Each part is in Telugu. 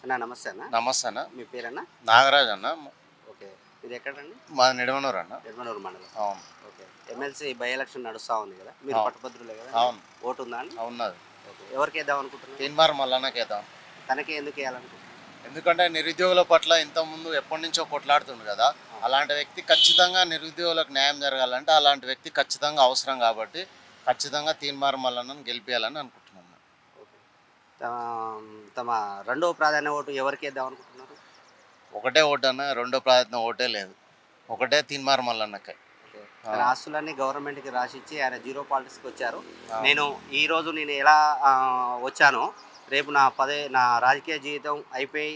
అన్న నమస్తే అన్న. నమస్తే అన్న. మీ పేరన్నా? నాగరాజ్ అన్న. ఓకే. ఇది ఎక్కడండి? మాది నిడమనూరు అన్న. నిడమనూరు మండలం. అవును. ఓకే. ఎమ్మెల్సీ బై ఎలక్షన్ నడుస్తూ ఉంది కదా, మీరు పట్టుభద్రులే కదా? అవును. ఓటు ఉందా అండి? ఉన్నది. ఓకే. ఎవరికి వేద్దాం అనుకుంటున్నారు? తీన్మార్ మల్లన్నకి వేద్దాం. తనకే ఎందుకు వేయాలనుకుంటున్నారు? ఎందుకంటే నిరుద్యోగుల పట్ల ఇంతకుముందు ఎప్పటి నుంచో కొట్లాడుతుంది కదా, అలాంటి వ్యక్తి ఖచ్చితంగా నిరుద్యోగులకు న్యాయం జరగాలంటే అలాంటి వ్యక్తి ఖచ్చితంగా అవసరం కాబట్టి ఖచ్చితంగా తీన్మార్ మల్లన్నను గెలిపించాలని అనుకుంటున్నాను. ఓకే. తమ రెండవ ప్రాధాన్య ఓటు ఎవరికి వేద్దాం అనుకుంటున్నారు? ఒకటే ఓటు అన్న, రెండో ప్రయత్నం ఓటే లేదు, ఒకటే తీన్మార్ మల్లన్నకే. తన ఆస్తులన్నీ గవర్నమెంట్కి రాసిచ్చి ఆయన జీరో పాలిటిక్స్కి వచ్చారు. ఈరోజు నేను ఎలా వచ్చానో రేపు నా రాజకీయ జీవితం అయిపోయి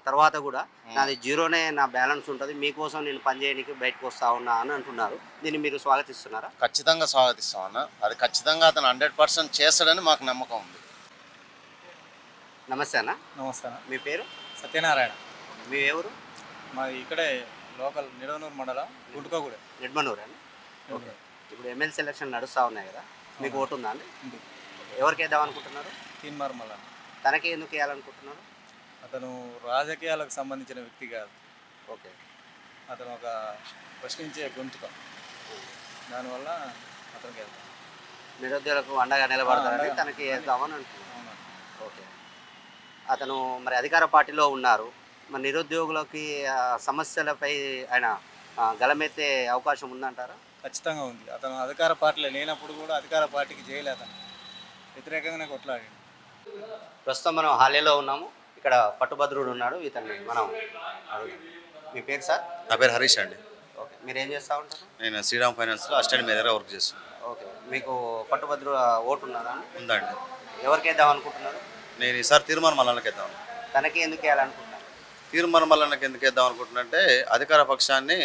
తర్వాత కూడా నాది జీరోనే నా బ్యాలెన్స్ ఉంటుంది, మీకోసం నేను పనిచేయడానికి బయటకు వస్తా ఉన్నా అని అంటున్నారు. దీన్ని మీరు స్వాగతిస్తున్నారా? ఖచ్చితంగా స్వాగతిస్తాం అన్న. అది ఖచ్చితంగా అతను 100% చేస్తాడని మాకు నమ్మకం ఉంది. నమస్తే అన్న. నమస్తే అన్న. మీ పేరు? సత్యనారాయణ. మీ ఎవరు? మాది ఇక్కడే లోకల్ నిడమనూరు మండలం గుంటుకోగూడెం. నిడమనూరు అండి. ఓకే. ఇప్పుడు ఎమ్మెల్సీ ఎలక్షన్ నడుస్తూ ఉన్నాయి కదా, మీకు ఓటు ఉందా అండి? ఎవరికి వేద్దాం అనుకుంటున్నారు? తీన్మార్ మల్లన్న. తనకే ఎందుకు వేయాలనుకుంటున్నారు? అతను రాజకీయాలకు సంబంధించిన వ్యక్తి కాదు. ఓకే. అతను ఒక ప్రశ్నించే గొంతుక, దానివల్ల అతనికి వెళ్తాం. నిరుద్యోగులకు అండగా నిలబడతారని తనకి వేద్దామని అంటున్నారు. ఓకే. అతను మరి అధికార పార్టీలో ఉన్నారు, మరి నిరుద్యోగులకి సమస్యలపై ఆయన గలమెత్తే అవకాశం ఉందంటారా? ఖచ్చితంగా ఉంది. అతను అధికార పార్టీలో లేనప్పుడు కూడా అధికార పార్టీకి చేయలేదు, అతను వ్యతిరేకంగానే కొట్లాడాడు. ప్రస్తుతం మనం హాలేలో ఉన్నాము. ఇక్కడ పట్టుభద్రుడు ఉన్నాడు, ఇతన్ని మనం అడుగుదాం. మీ పేరు సార్? నా పేరు హరీష్ అండి. ఓకే. మీరు ఏం చేస్తూ ఉంటారు? నేను శ్రీరామ్ ఫైనాన్స్లో అసిస్టెంట్ మేనేజర్గా వర్క్ చేస్తున్నాను. ఓకే. మీకు పట్టుభద్రుడు ఓటు ఉన్నదా? ఉందండి. ఎవరికి వేద్దాం అనుకుంటున్నారు? నేను ఈసారి తీర్మార్ మల్లన్నకి వేద్దాం. తనకి ఎందుకు వేయాలనుకుంటున్నారు? తీర్మార్ మల్లన్నకి ఎందుకు వేద్దాం అనుకుంటున్నంటే అధికార పక్షాన్ని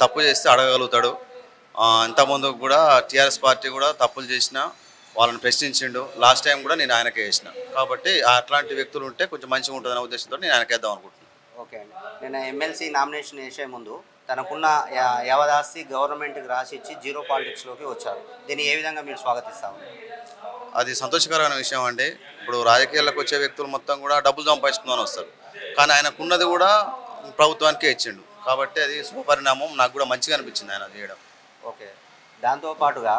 తప్పు చేస్తే అడగగలుగుతాడు. ఇంతకుముందు కూడా టీఆర్ఎస్ పార్టీ కూడా తప్పులు చేసినా వాళ్ళని ప్రశ్నించిండు. లాస్ట్ టైం కూడా నేను ఆయనకే వేసిన, కాబట్టి అట్లాంటి వ్యక్తులు ఉంటే కొంచెం మంచిగా ఉంటుందనే ఉద్దేశంతో నేను ఆయనకి వేద్దాం అనుకుంటున్నాను. ఓకే అండి. నేను ఎమ్మెల్సీ నామినేషన్ వేసే ముందు తనకున్న యావదాస్తి గవర్నమెంట్కి రాసిచ్చి జీరో పాలిటిక్స్లోకి వచ్చారు. దీన్ని ఏ విధంగా మీరు స్వాగతిస్తాము? అది సంతోషకరమైన విషయం అండి. ఇప్పుడు రాజకీయాలకు వచ్చే వ్యక్తులు మొత్తం కూడా డబ్బులు సంపాదించుకుందామని వస్తారు, కానీ ఆయనకున్నది కూడా ప్రభుత్వానికే ఇచ్చిండు, కాబట్టి అది శుభపరిణామం. నాకు కూడా మంచిగా అనిపించింది ఆయన చేయడం. ఓకే. దాంతోపాటుగా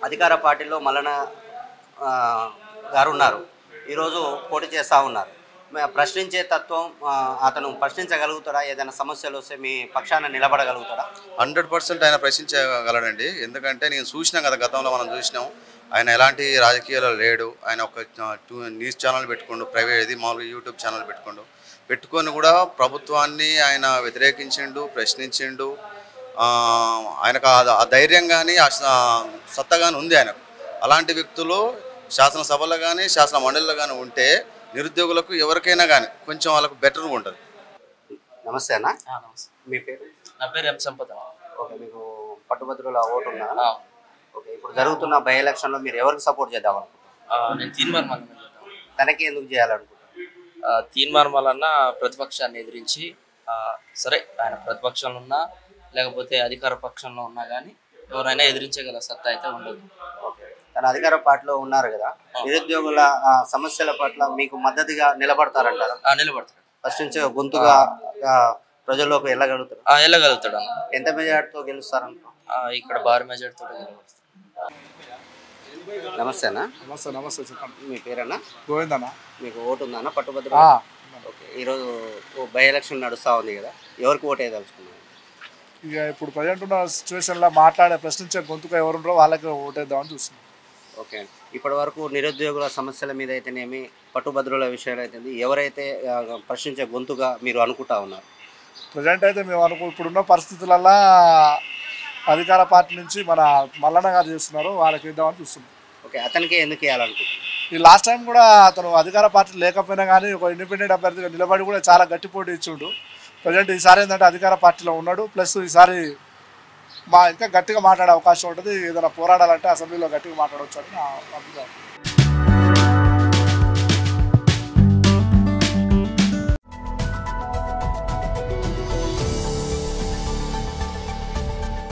అధికార పార్టీలో మల్లన్న గారు ఉన్నారు, ఈరోజు పోటీ చేస్తూ ఉన్నారు. ప్రశ్నించే తత్వం అతను ప్రశ్నించగలుగుతాడా? ఏదైనా సమస్యలు వస్తే మీ పక్షాన నిలబడగలుగుతాడా? 100% ఆయన ప్రశ్నించగలడండి. ఎందుకంటే నేను చూసినాం కదా, గతంలో మనం చూసినాం ఆయన ఎలాంటి రాజకీయాల్లో లేడు. ఆయన ఒక న్యూస్ ఛానల్ పెట్టుకోండు, ప్రైవేట్ మామూలుగా యూట్యూబ్ ఛానల్ పెట్టుకొని కూడా ప్రభుత్వాన్ని ఆయన వ్యతిరేకించిండు, ప్రశ్నించిండు. ఆయనకు ఆ ధైర్యం కానీ ఆ సత్తా కానీ ఉంది ఆయనకు. అలాంటి వ్యక్తులు శాసనసభలో కానీ శాసన మండలిలో కానీ ఉంటే నిరుద్యోగులకు ఎవరికైనా కానీ కొంచెం వాళ్ళకు బెటర్గా ఉంటుంది. నమస్తే అన్న. నమస్తే. మీ పేరు? నా పేరు ఎం సంపద. ఓకే. మీకు పట్టుభద్రుల ఓటు ఉందా? ఓకే. ఇప్పుడు జరుగుతున్న బై ఎలక్షన్లో మీరు ఎవరికి సపోర్ట్ చేద్దాం అనుకుంటున్నారు? నేను తీన్మార్ మల్లన్న. తనకి ఎందుకు చేయాలనుకుంటున్నారు? తీన్మార్ మల్లన్న ప్రతిపక్షాన్ని ఎదిరించి, సరే ఆయన ప్రతిపక్షంలో ఉన్నా లేకపోతే అధికార పక్షంలో ఉన్నా కానీ ఎవరైనా ఎదిరించగల సత్తా అయితే ఉండదు. ఓకే. తన అధికార పార్టీలో ఉన్నారు కదా, నిరుద్యోగుల సమస్యల పట్ల మీకు మద్దతుగా నిలబడతారంటారా? నిలబడతాడు. ఫస్ట్ నుంచి గొంతుగా ప్రజల్లోకి వెళ్ళగలుగుతారు? వెళ్ళగలుగుతాడు అన్న. ఎంత మెజార్టీతో గెలుస్తారనుకో? ఇక్కడ భారీ మెజార్టీతో గెలుస్తాడు. నమస్తే అన్న. నమస్తే. నమస్తే. చెప్పండి. మీ పేరన్నా? గోవింద్ అన్న. మీకు ఓటు ఉందా అన్న పట్టుభద్ర? ఓకే. ఈరోజు బై ఎలక్షన్ నడుస్తూ ఉంది కదా, ఎవరికి ఓటు వేయదలుచుకున్నారు? ఇక ఇప్పుడు ప్రజెంట్ ఉన్న సిచ్యువేషన్లో ప్రశ్నించే గొంతుక ఎవరుంటారో వాళ్ళకి ఓటేద్దామని చూస్తున్నాం. ఓకే. ఇప్పటి వరకు నిరుద్యోగుల సమస్యల మీద అయితేనేమి, పట్టుభద్రుల విషయాలు అయితే ఎవరైతే ప్రశ్నించే గొంతుగా మీరు అనుకుంటా ఉన్నారు? ప్రజెంట్ అయితే మేము ఇప్పుడున్న పరిస్థితులలో అధికార పార్టీ నుంచి మన మల్లన్న గారు చేస్తున్నారు, వాళ్ళకి ఇద్దామని చూస్తున్నాం. ఓకే. అతనికి ఎందుకు వేయాలనుకుంటున్నారు? ఈ లాస్ట్ టైం కూడా అతను అధికార పార్టీ లేకపోయినా కానీ ఒక ఇండిపెండెంట్ అభ్యర్థిగా నిలబడి కూడా చాలా గట్టి పోటీ ఇచ్చిండు. ప్రజెంట్ ఈసారి ఏంటంటే అధికార పార్టీలో ఉన్నాడు, ప్లస్ ఈసారి ఇంకా గట్టిగా మాట్లాడే అవకాశం ఉంటుంది. ఏదైనా పోరాడాలంటే అసెంబ్లీలో గట్టిగా మాట్లాడవచ్చు అని నా అభిప్రాయం.